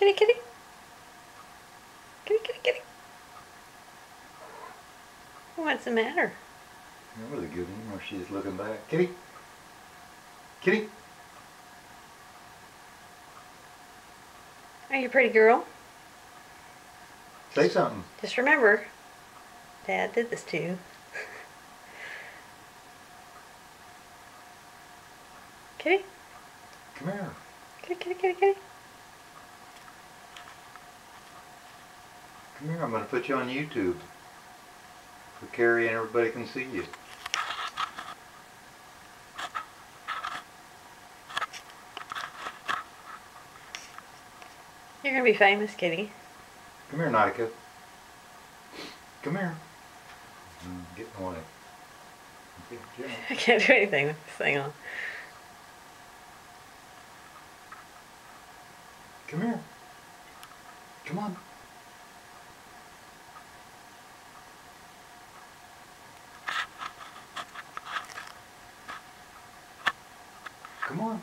Kitty, kitty. Kitty, kitty, kitty. What's the matter? That was a good one where she's looking back. Kitty? Kitty? Are you a pretty girl? Say something. Just remember, Dad did this to you. Kitty? Come here. Kitty, kitty, kitty, kitty. Come here. I'm going to put you on YouTube. So Carrie and everybody can see you. You're gonna be famous, Kitty. Come here, Nautica. Come here. Get in the way. Okay, I can't do anything with this thing on. Come here. Come on. Come on.